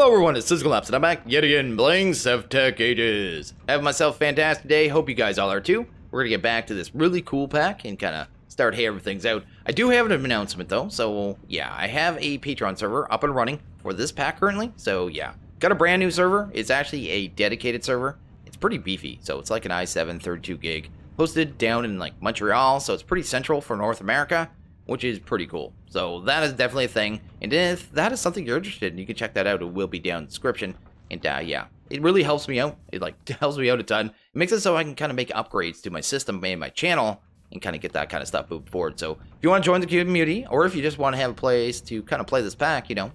Hello everyone, it's SystemCollapse and I'm back yet again playing Sevtech Ages. Having myself a fantastic day, hope you guys all are too. We're gonna get back to this really cool pack and kind of start having things out. I do have an announcement though, so yeah, I have a Patreon server up and running for this pack currently, so yeah. Got a brand new server, it's actually a dedicated server. It's pretty beefy, so it's like an i7 32 gig. Hosted down in like Montreal, so it's pretty central for North America, which is pretty cool. So that is definitely a thing. And if that is something you're interested in, you can check that out. It will be down in the description. And yeah, it really helps me out. It like helps me out a ton. It makes it so I can kind of make upgrades to my system and my channel and kind of get that kind of stuff moving forward. So if you want to join the community, or if you just want to have a place to kind of play this pack, you know,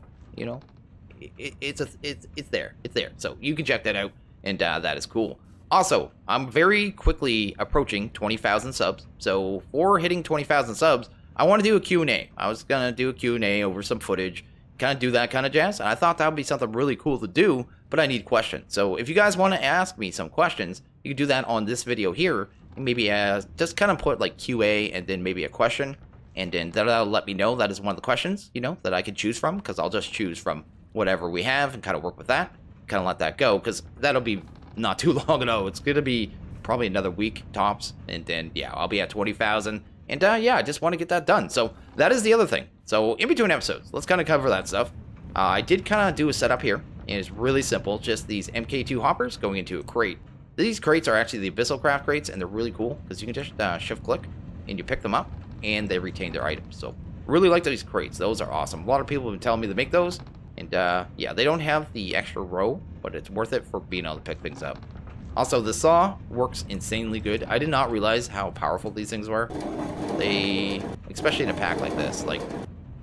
it's there. It's there. So you can check that out, and that is cool. Also, I'm very quickly approaching 20,000 subs. So for hitting 20,000 subs, I want to do a Q&A. I was going to do a Q&A over some footage, kind of do that kind of jazz. And I thought that would be something really cool to do, but I need questions. So if you guys want to ask me some questions, you can do that on this video here. And maybe just kind of put like QA and then maybe a question. And then that'll let me know that is one of the questions, you know, that I can choose from. Because I'll just choose from whatever we have and kind of work with that. Kind of let that go, because that'll be not too long at all. It's going to be probably another week tops. And then, yeah, I'll be at 20,000. And yeah, I just want to get that done. So that is the other thing. So in between episodes, let's kind of cover that stuff. I did kind of do a setup here, and it's really simple. Just these MK2 hoppers going into a crate. These crates are actually the Abyssal Craft crates, and they're really cool because you can just shift click and you pick them up, and they retain their items. So really like these crates. Those are awesome. A lot of people have been telling me to make those, and yeah, they don't have the extra row, but it's worth it for being able to pick things up. Also, the saw works insanely good. I did not realize how powerful these things were. They, especially in a pack like this, like,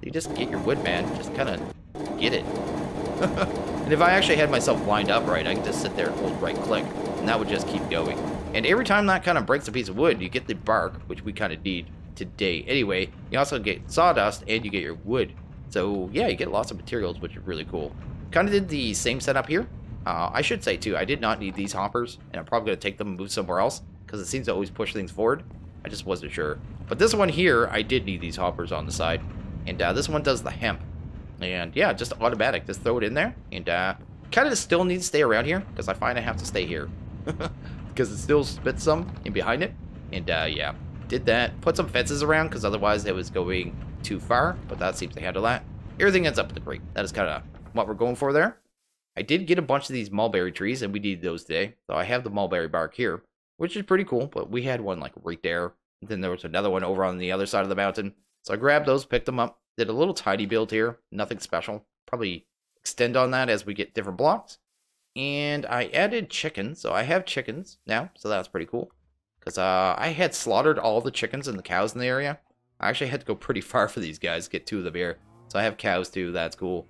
you just get your wood, man. Just kind of get it. And if I actually had myself lined up right, I could just sit there and hold right click, and that would just keep going. And every time that kind of breaks a piece of wood, you get the bark, which we kind of need today. Anyway, you also get sawdust, and you get your wood. So, yeah, you get lots of materials, which is really cool. Kind of did the same setup here. I should say, too, I did not need these hoppers, and I'm probably going to take them and move somewhere else, because it seems to always push things forward. I just wasn't sure. But this one here, I did need these hoppers on the side, and this one does the hemp. And, yeah, just automatic. Just throw it in there, and kind of still need to stay around here, because I find I have to stay here. Because it still spits some in behind it. And, yeah, did that. Put some fences around, because otherwise it was going too far, but that seems to handle that. Everything ends up in the crate. That is kind of what we're going for there. I did get a bunch of these mulberry trees, and we needed those today. So I have the mulberry bark here, which is pretty cool, but we had one like right there. And then there was another one over on the other side of the mountain. So I grabbed those, picked them up, did a little tiny build here, nothing special. Probably extend on that as we get different blocks. And I added chickens, so I have chickens now, so that's pretty cool. Because I had slaughtered all the chickens and the cows in the area. I actually had to go pretty far for these guys to get 2 of them here. So I have cows too, that's cool.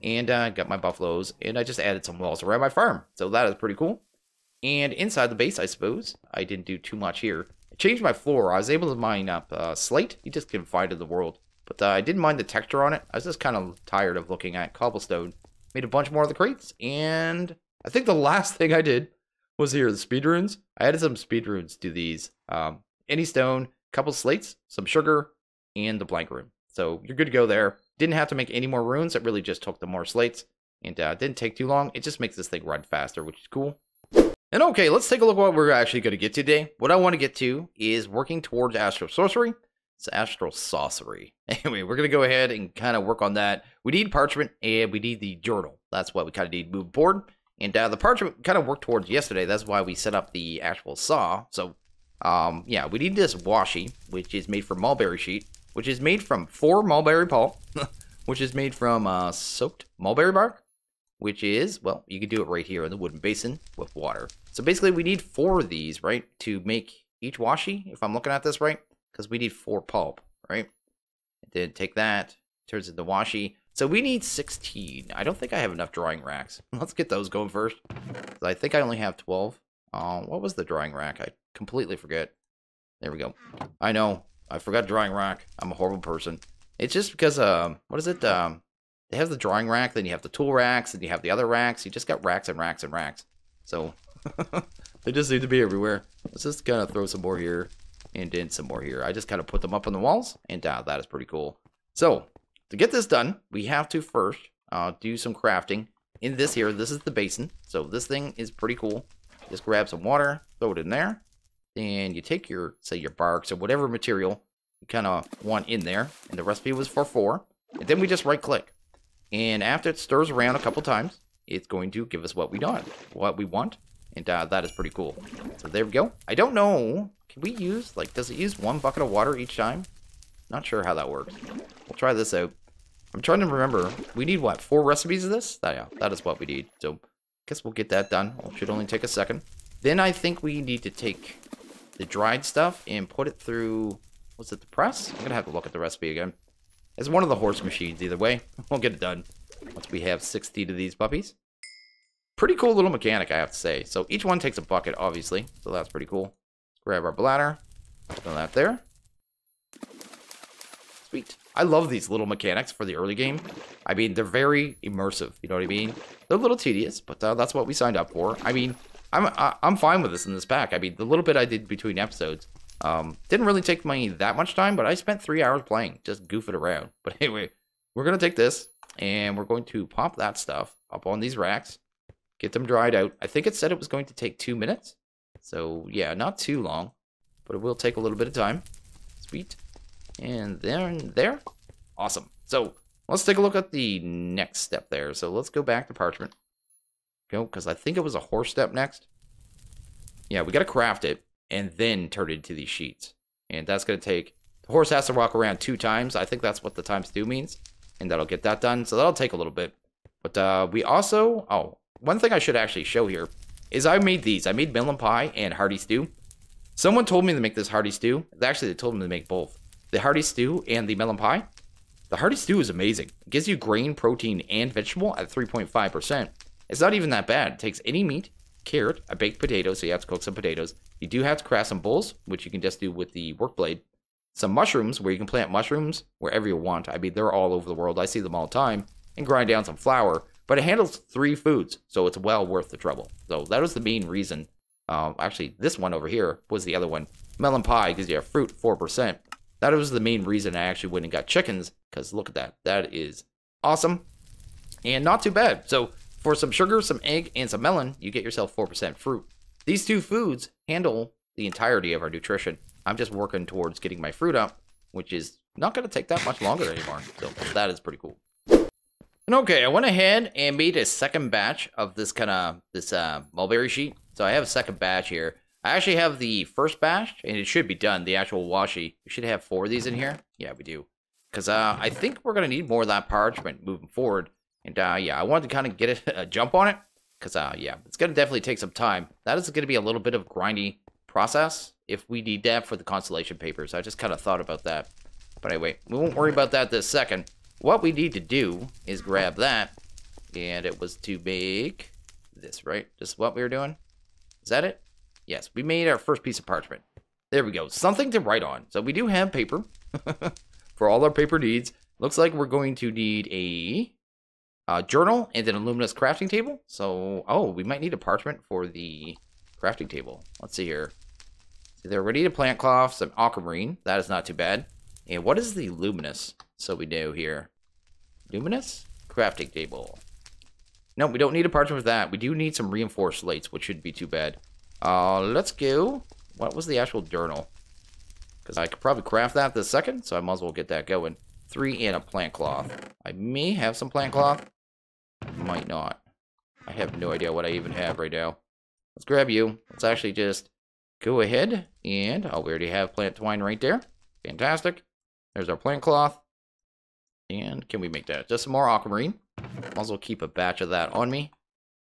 And got my buffaloes, and I just added some walls around my farm. So that is pretty cool. And inside the base, I suppose, I didn't do too much here. I changed my floor. I was able to mine up slate. You just can find in the world. But I didn't mind the texture on it. I was just kind of tired of looking at cobblestone. Made a bunch more of the crates. And I think the last thing I did was here, the speed runes. I added some speed runes to these. Any stone, couple slates, some sugar, and the blank rune. So you're good to go there. Didn't have to make any more runes. It really just took the more slates. And didn't take too long. It just makes this thing run faster, which is cool. And okay, let's take a look at what we're actually going to get today. What I want to get to is working towards Astral Sorcery. It's Astral Sorcery. Anyway, we're going to go ahead and kind of work on that. We need parchment, and we need the journal. That's what we kind of need moving forward. And the parchment kind of worked towards yesterday. That's why we set up the actual saw. So, yeah, we need this washi, which is made from Mulberry Sheet, which is made from 4 mulberry pulp, which is made from soaked mulberry bark, which is, well, you can do it right here in the wooden basin with water. So basically we need 4 of these, right, to make each washi, if I'm looking at this right, because we need 4 pulp, right? And then take that, turns into washi. So we need 16. I don't think I have enough drying racks. Let's get those going first. I think I only have 12. What was the drying rack? I completely forget. There we go. I know. I forgot drying rack. I'm a horrible person. It's just because, what is it? They have the drying rack, then you have the tool racks, and you have the other racks. You just got racks and racks and racks. So, they just seem to be everywhere. Let's just kind of throw some more here, and then some more here. I just kind of put them up on the walls, and that is pretty cool. So, to get this done, we have to first do some crafting, in this here, this is the basin. So this thing is pretty cool. Just grab some water, throw it in there. And you take your, say, your barks or whatever material you kind of want in there. And the recipe was for 4. And then we just right click. And after it stirs around a couple times, it's going to give us what we want. And that is pretty cool. So there we go. I don't know. Can we use, like, does it use 1 bucket of water each time? Not sure how that works. We'll try this out. I'm trying to remember. We need, what, 4 recipes of this? Yeah, that is what we need. So, I guess we'll get that done. It should only take a second. Then I think we need to take the dried stuff and put it through, was it the press? I'm going to have to look at the recipe again. It's one of the horse machines either way. We'll get it done once we have 60 of these puppies. Pretty cool little mechanic, I have to say. So each one takes a bucket, obviously. So that's pretty cool. Let's grab our bladder. Throw that there. Sweet. I love these little mechanics for the early game. I mean, they're very immersive. You know what I mean? They're a little tedious, but that's what we signed up for. I mean, I'm fine with this in this pack. I mean, the little bit I did between episodes didn't really take me that much time, but I spent 3 hours playing, just goofing around. But anyway, we're going to take this, and we're going to pop that stuff up on these racks. Get them dried out. I think it said it was going to take 2 minutes. So, yeah, not too long. But it will take a little bit of time. Sweet. And then there. Awesome. So, let's take a look at the next step there. So, let's go back to parchment. Go, because I think it was a horse step next. Yeah, we got to craft it. And then turn it into these sheets. And that's going to take... The horse has to walk around 2 times. I think that's what the times 2 means. And that'll get that done. So, that'll take a little bit. But we also... Oh. One thing I should actually show here is I made these. I made melon pie and hearty stew. Someone told me to make this hearty stew. Actually, they told me to make both. The hearty stew and the melon pie. The hearty stew is amazing. It gives you grain, protein, and vegetable at 3.5%. It's not even that bad. It takes any meat, carrot, a baked potato, so you have to cook some potatoes. You do have to craft some bowls, which you can just do with the work blade. Some mushrooms, where you can plant mushrooms wherever you want. I mean, they're all over the world. I see them all the time. And grind down some flour. But it handles 3 foods, so it's well worth the trouble. So that was the main reason. Actually, this one over here was the other one. Melon pie gives you a fruit, 4%. That was the main reason I actually went and got chickens, because look at that. That is awesome. And not too bad. So for some sugar, some egg, and some melon, you get yourself 4% fruit. These 2 foods handle the entirety of our nutrition. I'm just working towards getting my fruit up, which is not going to take that much longer anymore. So that is pretty cool. And okay, I went ahead and made a second batch of this mulberry sheet. So I have a second batch here. I actually have the first batch, and it should be done, the actual washi. We should have 4 of these in here. Yeah, we do. Because I think we're going to need more of that parchment moving forward. And yeah, I wanted to kind of get a jump on it. Because yeah, it's going to definitely take some time. That is going to be a little bit of a grindy process if we need that for the constellation papers. I just kind of thought about that. But anyway, we won't worry about that this second. What we need to do is grab that, and it was to make this, right? This is what we were doing. Is that it? Yes, we made our first piece of parchment. There we go. Something to write on. So we do have paper for all our paper needs. Looks like we're going to need a journal and an Aluminous crafting table. So, oh, we might need a parchment for the crafting table. Let's see here. So there, we need a plant cloth, some aquamarine. That is not too bad. And what is the Luminous? So we know here. Luminous? Crafting table. No, we don't need a parchment for that. We do need some reinforced slates, which shouldn't be too bad. Let's go. What was the actual journal? Because I could probably craft that this second, so I might as well get that going. 3 and a plant cloth. I may have some plant cloth. Might not. I have no idea what I even have right now. Let's grab you. Let's actually just go ahead and... Oh, we already have plant twine right there. Fantastic. There's our plant cloth. And can we make that? Just some more aquamarine. Might as well keep a batch of that on me.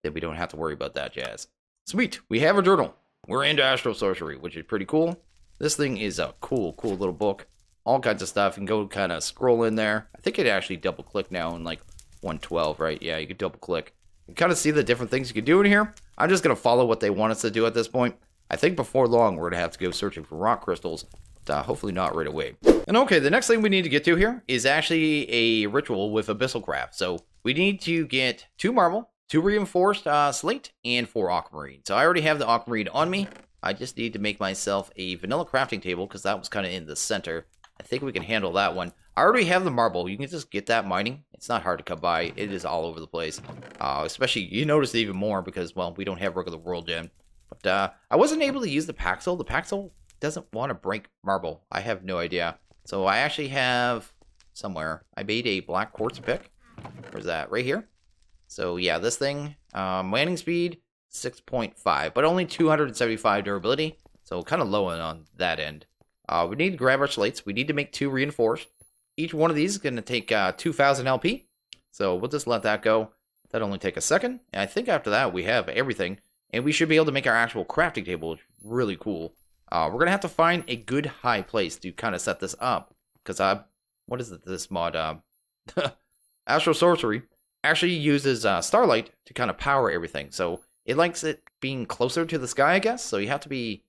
Then we don't have to worry about that jazz. Sweet. We have a journal. We're into Astral Sorcery, which is pretty cool. This thing is a cool little book. All kinds of stuff. You can go kind of scroll in there. I think it actually double click now in like 112, right? Yeah, you can double click. You can kind of see the different things you can do in here. I'm just going to follow what they want us to do at this point. I think before long, we're going to have to go searching for rock crystals. Hopefully not right away. And okay, the next thing we need to get to here is actually a ritual with Abyssal Craft. So we need to get 2 marble, 2 reinforced slate, and 4 aquamarine. So I already have the aquamarine on me. I just need to make myself a vanilla crafting table because that was kind of in the center. I think we can handle that one. I already have the marble. You can just get that mining It's not hard to come by. It is all over the place. Especially, you notice it even more because, well, we don't have regular world gem. But I wasn't able to use the Paxel. The Paxel doesn't want to break marble. I have no idea. So I actually have somewhere. I made a black quartz pick. Where's that? Right here. So yeah, this thing, landing speed 6.5, but only 275 durability. So kind of low on that end. We need to grab our slates. We need to make 2 reinforced. Each one of these is going to take 2,000 LP. So we'll just let that go. That'll only take a second. And I think after that we have everything. And we should be able to make our actual crafting table, which is really cool. We're going to have to find a good high place to kind of set this up. Because, what is it, this mod? Astral Sorcery actually uses starlight to kind of power everything. So it likes it being closer to the sky, I guess. So you have to be,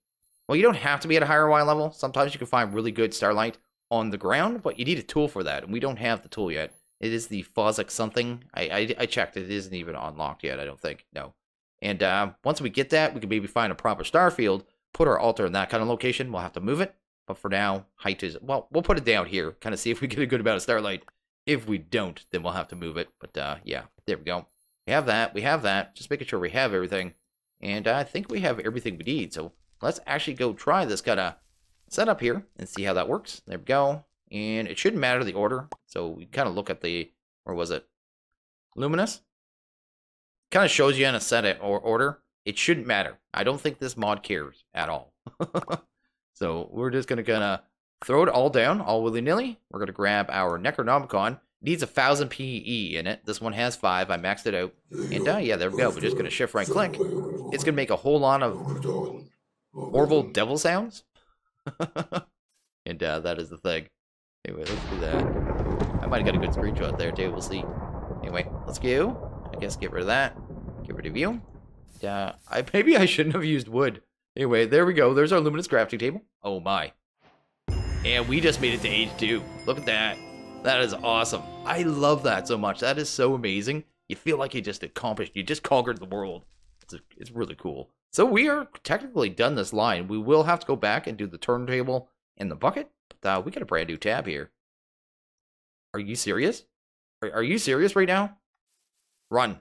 well, you don't have to be at a higher Y level. Sometimes you can find really good starlight on the ground, but you need a tool for that. And we don't have the tool yet. It is the Fozzik something. I checked. It isn't even unlocked yet, I don't think. No. And once we get that, we can maybe find a proper star field, put our altar in that kind of location. We'll have to move it. But for now, height is, well, we'll put it down here. Kind of see if we get a good amount of starlight. If we don't, then we'll have to move it. But yeah, there we go. We have that. We have that. Just making sure we have everything. And I think we have everything we need. So let's actually go try this kind of setup here and see how that works. There we go. And it shouldn't matter the order. So we kind of look at the, where was it? Aluminous. Kind of shows you in a set order. It shouldn't matter. I don't think this mod cares at all. So we're just going to kind of throw it all down, all willy-nilly. We're going to grab our Necronomicon. It needs 1,000 PE in it. This one has 5. I maxed it out. And yeah, there we go. We're just going to shift right click. It's going to make a whole lot of horrible devil sounds. And that is the thing. Anyway, let's do that. I might have got a good screenshot there too. We'll see. Anyway, let's go. I guess get rid of that. Get rid of you. Maybe I shouldn't have used wood. Anyway, there we go. There's our luminous crafting table. Oh my. And we just made it to age 2. Look at that. That is awesome. I love that so much. That is so amazing. You feel like you just accomplished. You just conquered the world. It's really cool. So we are technically done this line. We will have to go back and do the turntable and the bucket. But we got a brand new tab here. Are you serious? Are you serious right now? Run.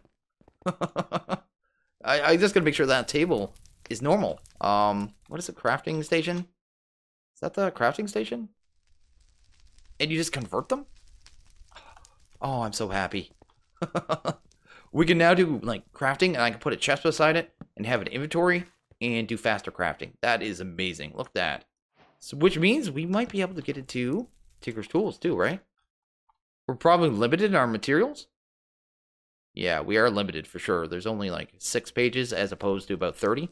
I just gotta make sure that table is normal. What is it? Crafting station? Is that the crafting station? And you just convert them? Oh, I'm so happy. We can now do like crafting, and I can put a chest beside it and have an inventory and do faster crafting. That is amazing. Look at that. So, which means we might be able to get into Tinker's Tools too, right? We're probably limited in our materials. Yeah, we are limited for sure. There's only like 6 pages as opposed to about 30.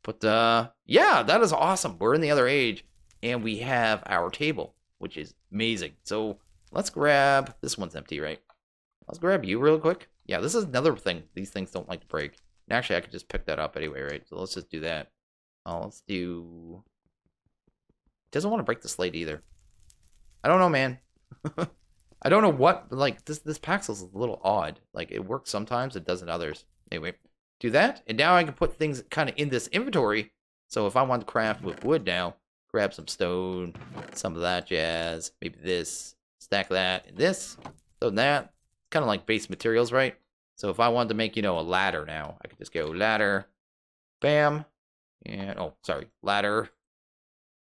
But yeah, that is awesome. We're in the other age, and we have our table, which is amazing. So let's grab, this one's empty, right? Let's grab you real quick. Yeah, this is another thing. These things don't like to break. And actually, I could just pick that up anyway, right? So let's just do that. Let's do... Doesn't want to break the slate either. I don't know, man. I don't know what, like, this Paxel is a little odd. Like, it works sometimes, it doesn't others. Anyway, do that, and now I can put things kind of in this inventory. So if I want to craft with wood now, grab some stone, some of that jazz, maybe this, stack that, and this, so that. Kind of like base materials, right? So if I wanted to make, you know, a ladder now, I could just go ladder, bam, and, oh, sorry, ladder,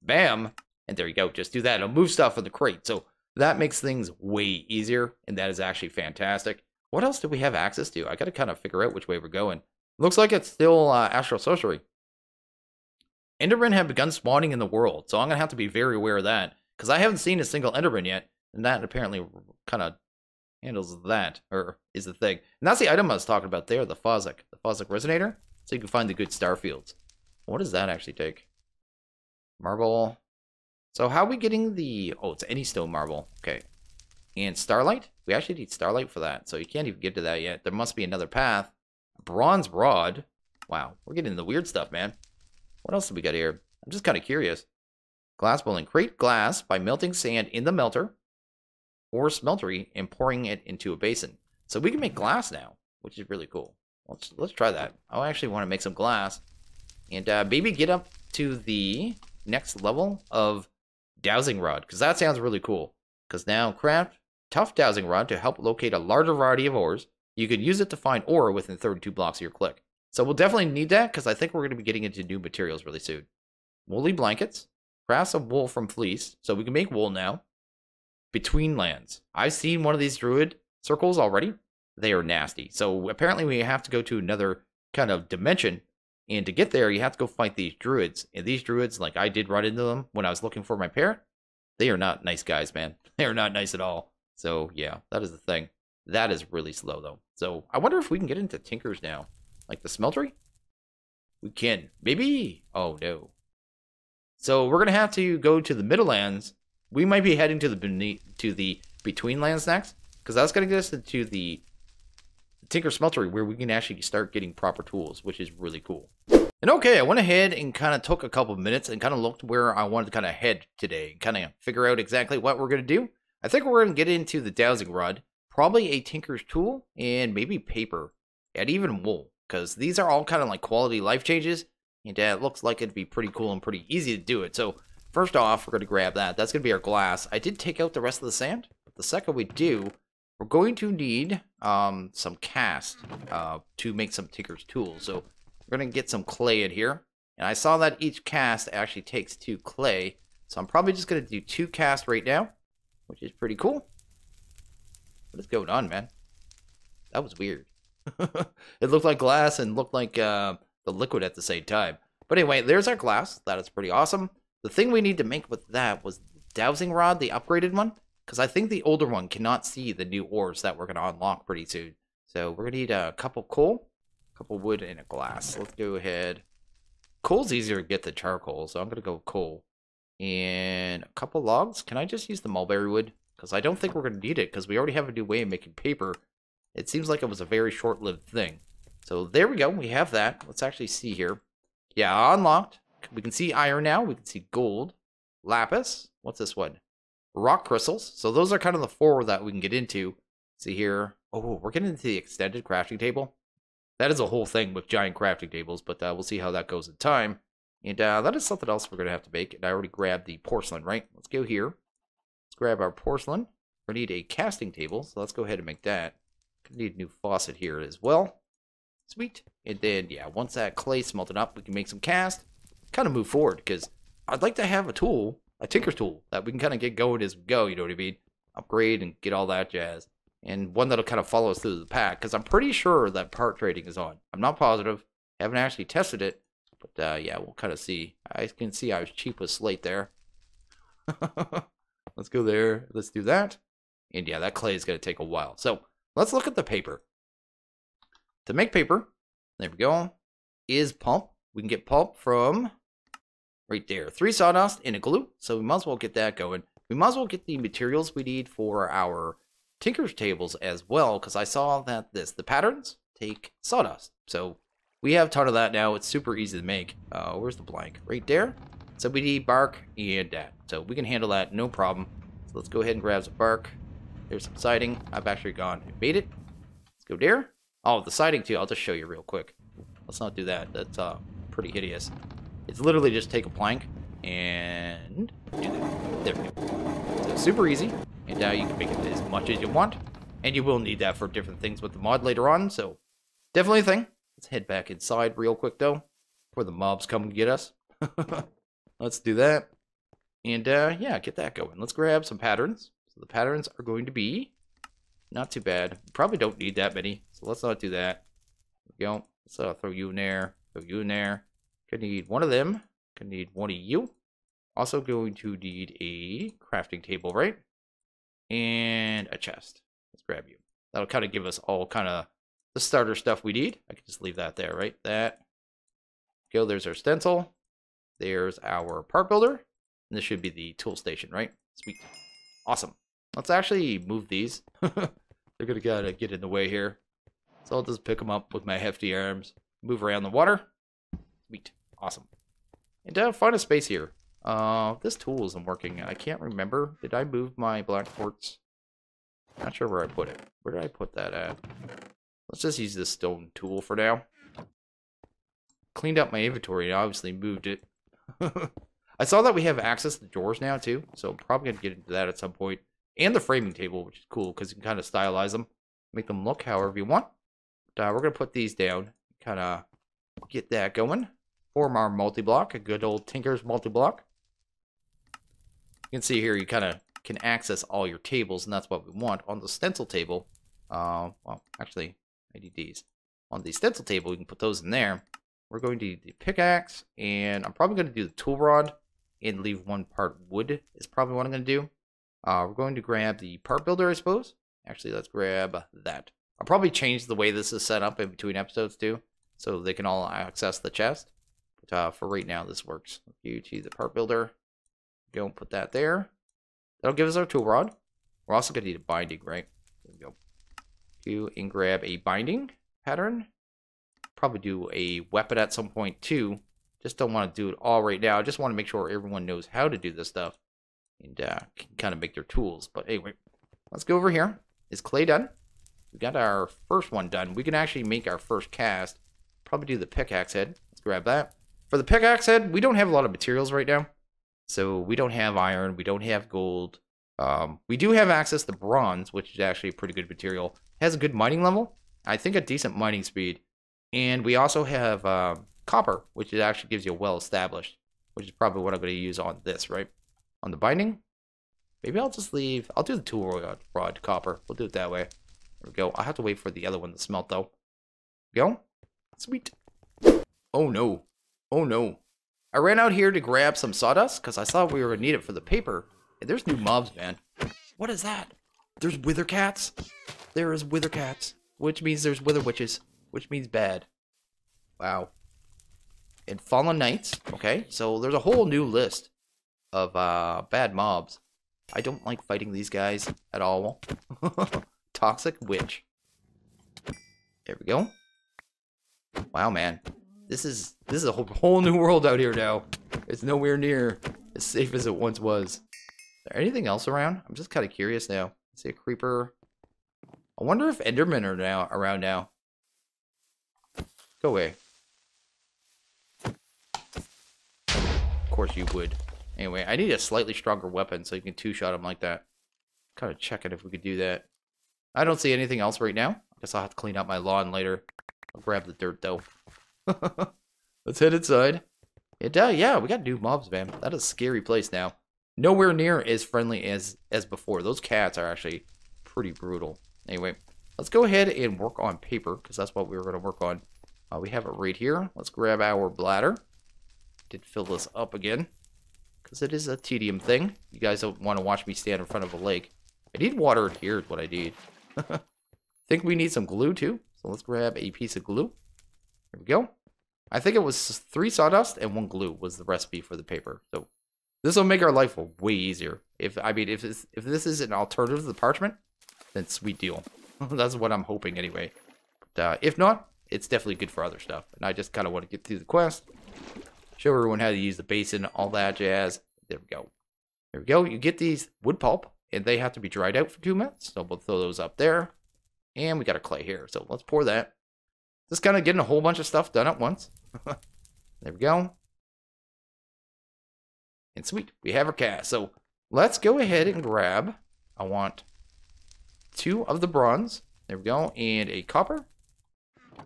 bam, and there you go. Just do that. It'll move stuff in the crate. So that makes things way easier, and that is actually fantastic. What else do we have access to? I got to kind of figure out which way we're going. Looks like it's still Astral Sorcery. Endermen have begun spawning in the world, so I'm going to have to be very aware of that, because I haven't seen a single Enderman yet, and that apparently kind of handles that, or is the thing. And that's the item I was talking about there, the Fozzik Resonator, so you can find the good star fields. What does that actually take? Marble. So how are we getting the... Oh, it's any stone marble. Okay. And starlight? We actually need starlight for that, so you can't even get to that yet. There must be another path. Bronze rod. Wow, we're getting the weird stuff, man. What else do we got here? I'm just kind of curious. Glass blowing. Create glass by melting sand in the melter or smeltery and pouring it into a basin. So we can make glass now, which is really cool. Let's try that. I actually want to make some glass. And maybe get up to the next level of Dowsing Rod, because that sounds really cool. Because now craft tough Dowsing Rod to help locate a larger variety of ores. You can use it to find ore within 32 blocks of your click. So we'll definitely need that because I think we're going to be getting into new materials really soon. Woolly blankets. Crafts of wool from fleece. So we can make wool now. Between lands. I've seen one of these druid circles already. They are nasty. So apparently we have to go to another kind of dimension. And to get there, you have to go fight these druids. And these druids, like I did run into them when I was looking for my parrot. They are not nice guys, man. They are not nice at all. So yeah, that is the thing. That is really slow though. So I wonder if we can get into tinkers now. Like the smeltery? We can. Maybe. Oh no. So we're going to have to go to the Middlelands. We might be heading to the Between Lands next. Because that's going to get us into the Tinker Smeltery where we can actually start getting proper tools, which is really cool. And okay, I went ahead and kind of took a couple of minutes and kind of looked where I wanted to kind of head today. And kind of figure out exactly what we're going to do. I think we're going to get into the Dowsing Rod. Probably a Tinker's Tool and maybe paper. And even wool. Because these are all kind of like quality life changes. And it looks like it'd be pretty cool and pretty easy to do it. So first off, we're going to grab that. That's going to be our glass. I did take out the rest of the sand. But the second we do, we're going to need some cast to make some Tinker's Tools. So we're going to get some clay in here. And I saw that each cast actually takes 2 clay. So I'm probably just going to do 2 casts right now. Which is pretty cool. What is going on, man? That was weird. It looked like glass and looked like the liquid at the same time. But anyway, there's our glass. That is pretty awesome. The thing we need to make with that was the Dowsing Rod, the upgraded one. Because I think the older one cannot see the new ores that we're going to unlock pretty soon. So we're going to need a couple coal, a couple wood, and a glass. Let's go ahead. Coal's easier to get than charcoal, so I'm going to go coal. And a couple logs. Can I just use the mulberry wood? Because I don't think we're going to need it, because we already have a new way of making paper. It seems like it was a very short-lived thing. So there we go. We have that. Let's actually see here. Yeah, unlocked. We can see iron now. We can see gold. Lapis. What's this one? Rock crystals. So those are kind of the 4 that we can get into. See here. Oh, we're getting into the extended crafting table. That is a whole thing with giant crafting tables, but we'll see how that goes in time. And that is something else we're going to have to make. And I already grabbed the porcelain, right? Let's go here. Let's grab our porcelain. We need a casting table, so let's go ahead and make that. Gonna need a new faucet here as well. Sweet. And then, yeah, once that clay smelted up, we can make some cast. Kind of move forward, because I'd like to have a tool, a tinker's tool, that we can kind of get going as we go, you know what I mean? Upgrade and get all that jazz. And one that'll kind of follow us through the pack, because I'm pretty sure that part trading is on. I'm not positive. Haven't actually tested it. But, yeah, we'll kind of see. I can see I was cheap with slate there. Let's go there. Let's do that. And, yeah, that clay is going to take a while. So, let's look at the paper. To make paper, there we go, is pulp. We can get pulp from right there. 3 sawdust and a glue. So, we might as well get that going. We might as well get the materials we need for our Tinker's tables as well. Because I saw that the patterns take sawdust. So, we have a ton of that now. It's super easy to make. Where's the blank? Right there. So we need bark and that. So we can handle that, no problem. So let's go ahead and grab some bark. There's some siding. I've actually gone and made it. Let's go there. Oh, the siding too. I'll just show you real quick. Let's not do that. That's pretty hideous. It's literally just take a plank and do that. There we go. So super easy. And now you can make it as much as you want. And you will need that for different things with the mod later on. So definitely a thing. Let's head back inside real quick, though, before the mobs come and get us. Let's do that. And, yeah, get that going. Let's grab some patterns. So the patterns are going to be not too bad. We probably don't need that many, so let's not do that. There we go. Let's throw you in there. Throw you in there. Could need one of them. Could need one of you. Also going to need a crafting table, right? And a chest. Let's grab you. That'll kind of give us all kind of the starter stuff we need. I can just leave that there, right? That. Go, there's our stencil. There's our part builder. And this should be the tool station, right? Sweet. Awesome. Let's actually move these. They're going to gotta get in the way here. So I'll just pick them up with my hefty arms. Move around the water. Sweet. Awesome. And find a space here. This tool isn't working. I can't remember. Did I move my black quartz? Not sure where I put it. Where did I put that at? Let's just use this stone tool for now. Cleaned up my inventory and obviously moved it. I saw that we have access to doors now too, so I'm probably going to get into that at some point. And the framing table, which is cool because you can kind of stylize them. Make them look however you want. We're going to put these down. Kind of get that going. Form our multi-block. A good old Tinker's multi-block. You can see here you kind of can access all your tables, and that's what we want. On the stencil table, well, actually, I need these. On the stencil table, we can put those in there. We're going to use the pickaxe, and I'm probably going to do the tool rod and leave one part wood is probably what I'm going to do. We're going to grab the part builder, I suppose. Actually, let's grab that. I'll probably change the way this is set up in between episodes too, so they can all access the chest. But for right now, this works. You choose the part builder. Go put that there. That'll give us our tool rod. We're also going to need a binding, right? There we go. Go and grab a binding pattern. Probably do a weapon at some point too. Just don't want to do it all right now. I just want to make sure everyone knows how to do this stuff and can kind of make their tools. But anyway, let's go over here. Is clay done? We got our first one done. We can actually make our first cast. Probably do the pickaxe head. Let's grab that. For the pickaxe head, we don't have a lot of materials right now. So we don't have iron. We don't have gold. We do have access to bronze, which is actually a pretty good material. It has a good mining level. I think a decent mining speed. And we also have copper, which it actually gives you a well-established, which is probably what I'm going to use on this, right? On the binding, maybe I'll just leave, I'll do the tool rod copper. We'll do it that way. There we go. I'll have to wait for the other one to smelt, though. Go. Sweet. Oh, no. Oh, no. I ran out here to grab some sawdust because I thought we were going to need it for the paper. And there's new mobs, man. What is that? There's wither cats. There is wither cats, which means there's wither witches, which means bad. Wow. And fallen knights. Okay, so there's a whole new list of bad mobs. I don't like fighting these guys at all. Toxic witch. There we go. Wow, man. This is a whole new world out here now. It's nowhere near as safe as it once was. Is there anything else around? I'm just kind of curious now. I see a creeper. I wonder if Endermen are around now. Go away. Of course you would. Anyway, I need a slightly stronger weapon so you can two-shot him like that. Kind of checking if we could do that. I don't see anything else right now. I guess I'll have to clean up my lawn later. I'll grab the dirt though. Let's head inside. Yeah, we got new mobs, man. That is a scary place now. Nowhere near as friendly as before. Those cats are actually pretty brutal. Anyway, let's go ahead and work on paper because that's what we were going to work on. We have it right here. Let's grab our bladder. Did fill this up again because it is a tedium thing. You guys don't want to watch me stand in front of a lake. I need water here is what I need. Think we need some glue too. So let's grab a piece of glue. There we go. I think it was 3 sawdust and 1 glue was the recipe for the paper. So this will make our life way easier. If this is an alternative to the parchment, then sweet deal. That's what I'm hoping anyway. But, if not, it's definitely good for other stuff. And I just kind of want to get through the quest. Show everyone how to use the basin, all that jazz. There we go. There we go. You get these wood pulp, and they have to be dried out for 2 minutes. So we'll throw those up there. And we got a clay here. So let's pour that. Just kind of getting a whole bunch of stuff done at once. There we go. And sweet. We have our cast. So let's go ahead and grab. I want 2 of the bronze. There we go. And a copper.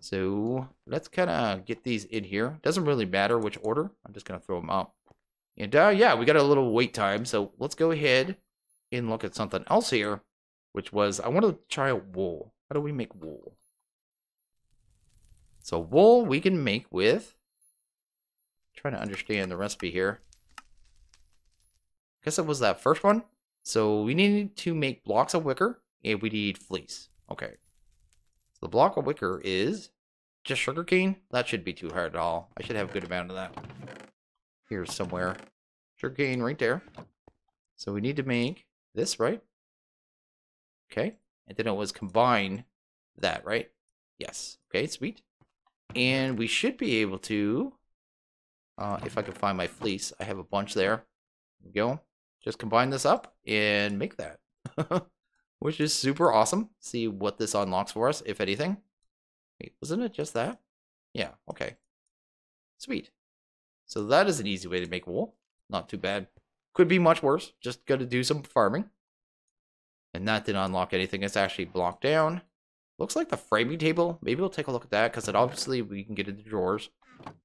So let's kind of get these in here. Doesn't really matter which order. I'm just going to throw them up. And yeah, we got a little wait time. So let's go ahead and look at something else here. Which was, I want to try a wool. How do we make wool? So wool we can make with, trying to understand the recipe here. I guess it was that first one. So we need to make blocks of wicker and we need fleece. Okay. So the block of wicker is just sugarcane. That shouldn't be too hard at all. I should have a good amount of that. Here's somewhere. Sugarcane right there. So we need to make this, right? Okay. And then it was combine that, right? Yes. Okay, sweet. And we should be able to, if I can find my fleece, I have a bunch there. There we go. Just combine this up and make that. Which is super awesome. See what this unlocks for us, if anything. Wait, wasn't it just that? Yeah, okay. Sweet. So that is an easy way to make wool. Not too bad. Could be much worse. Just got to do some farming. And that didn't unlock anything. It's actually blocked down. Looks like the framing table. Maybe we'll take a look at that, because obviously we can get into drawers.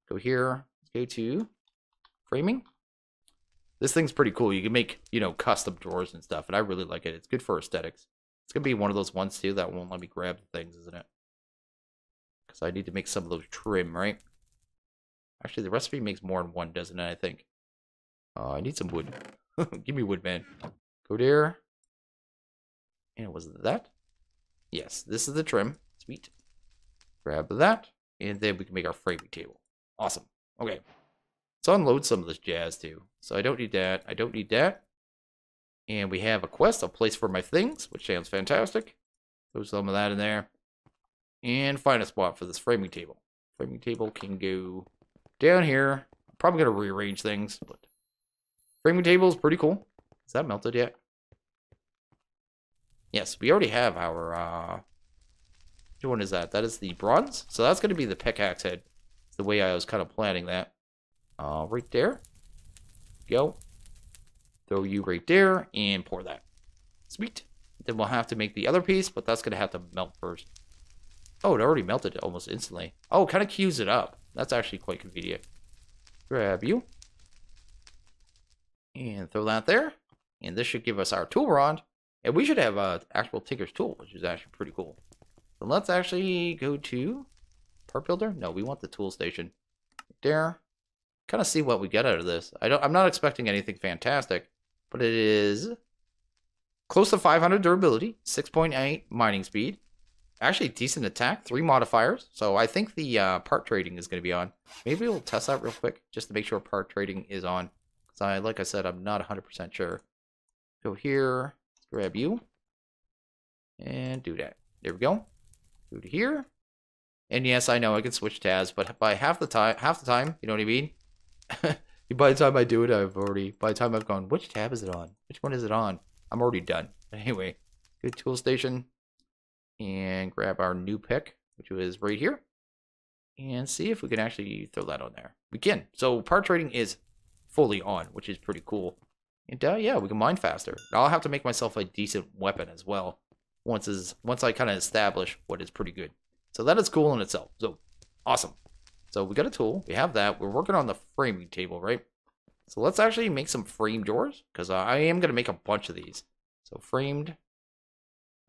Go here. Let's go to framing. This thing's pretty cool. You can make, you know, custom drawers and stuff, and I really like it. It's good for aesthetics. It's going to be one of those ones, too, that won't let me grab the things, isn't it? Because I need to make some of those trim, right? Actually, the recipe makes more than one, doesn't it, I think? I need some wood. Give me wood, man. Go there. And was it that? Yes, this is the trim. Sweet. Grab that. And then we can make our framing table. Awesome. Okay. Let's unload some of this jazz, too. So I don't need that. I don't need that. And we have a quest, a place for my things, which sounds fantastic. Throw some of that in there. And find a spot for this framing table. Framing table can go down here. I'm probably going to rearrange things, but framing table is pretty cool. Is that melted yet? Yes, we already have our, which one is that? That is the bronze. So that's going to be the Pickaxe Head. It's the way I was kind of planning that. Right there. Go. Throw you right there and pour that. Sweet. Then we'll have to make the other piece, but that's going to have to melt first. Oh, it already melted almost instantly. Oh, kind of cues it up. That's actually quite convenient. Grab you. And throw that there. And this should give us our tool rod. And we should have an actual Tinker's tool, which is actually pretty cool. So let's actually go to part builder. No, we want the tool station. Right there. Kind of see what we get out of this. I'm not expecting anything fantastic, but it is close to 500 durability, 6.8 mining speed. Actually, decent attack, 3 modifiers. So I think the part trading is going to be on. Maybe we'll test that real quick just to make sure part trading is on. Because like I said, I'm not 100% sure. Go here, grab you, and do that. There we go. Go to here. And yes, I know I can switch tabs, but by half the time, you know what I mean? By the time I do it, by the time I've gone, which tab is it on? Which one is it on? I'm already done. Anyway, go to tool station. And grab our new pick, which is right here. And see if we can actually throw that on there. We can. So part trading is fully on, which is pretty cool. And yeah, we can mine faster. I'll have to make myself a decent weapon as well. Once I kind of establish what is pretty good. So that is cool in itself. So awesome. So we got a tool. We have that. We're working on the framing table, right? So let's actually make some frame doors. Because I am going to make a bunch of these. So framed.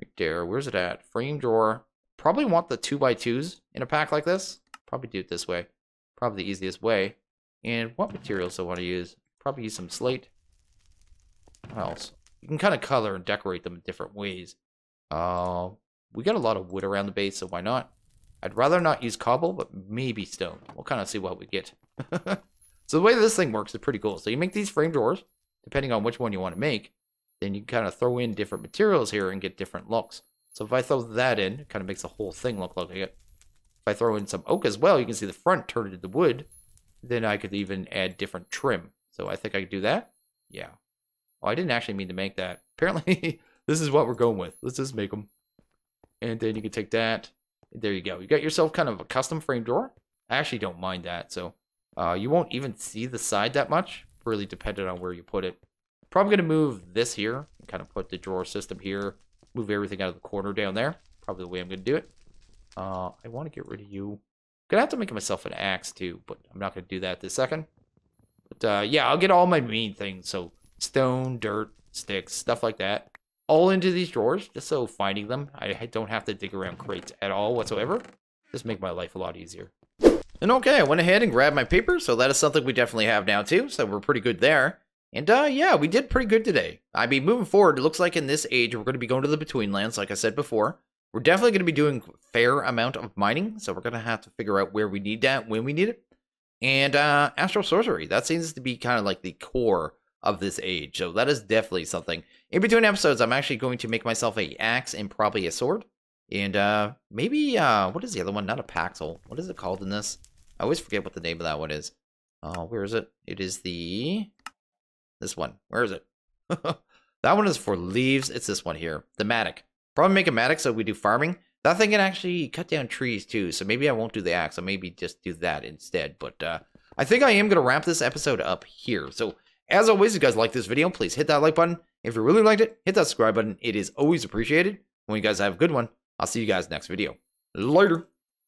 Right there. Where's it at? Frame drawer. Probably want the 2x2s in a pack like this. Probably do it this way. Probably the easiest way. And what materials do I want to use? Probably use some slate. What else? You can kind of color and decorate them in different ways. We got a lot of wood around the base, so why not? I'd rather not use cobble, but maybe stone. We'll kind of see what we get. So the way this thing works is pretty cool. So you make these frame doors, depending on which one you want to make. Then you kind of throw in different materials here and get different looks. So if I throw that in, it kind of makes the whole thing look like it. If I throw in some oak as well, you can see the front turn into wood. Then I could even add different trim. So I think I could do that. Yeah. Oh, I didn't actually mean to make that. Apparently, this is what we're going with. Let's just make them. And then you can take that. There you go. You got yourself kind of a custom frame door. I actually don't mind that. So you won't even see the side that much. Really dependent on where you put it. Probably going to move this here. And kind of put the drawer system here. Move everything out of the corner down there. Probably the way I'm going to do it. I want to get rid of you. I'm going to have to make myself an axe too. But I'm not going to do that this second. But yeah, I'll get all my main things. So stone, dirt, sticks, stuff like that. All into these drawers. Just so finding them, I don't have to dig around crates at all whatsoever. Just make my life a lot easier. And okay, I went ahead and grabbed my paper. So that is something we definitely have now too. So we're pretty good there. And yeah, we did pretty good today. I mean, moving forward, it looks like in this age, we're going to be going to the Betweenlands, like I said before. We're definitely going to be doing a fair amount of mining, so we're going to have to figure out where we need that, when we need it. And Astral Sorcery, that seems to be kind of like the core of this age, so that is definitely something. In between episodes, I'm actually going to make myself an axe and probably a sword. And maybe, what is the other one? Not a paxel. What is it called in this? I always forget what the name of that one is. Where is it? It is this one. Where is it? That one is for leaves. It's this one here. The mattock. Probably make a mattock so we do farming. That thing can actually cut down trees too. So maybe I won't do the axe. I'll maybe just do that instead. But I think I am going to wrap this episode up here. So as always, if you guys like this video, please hit that like button. If you really liked it, hit that subscribe button. It is always appreciated. When you guys have a good one, I'll see you guys next video. Later.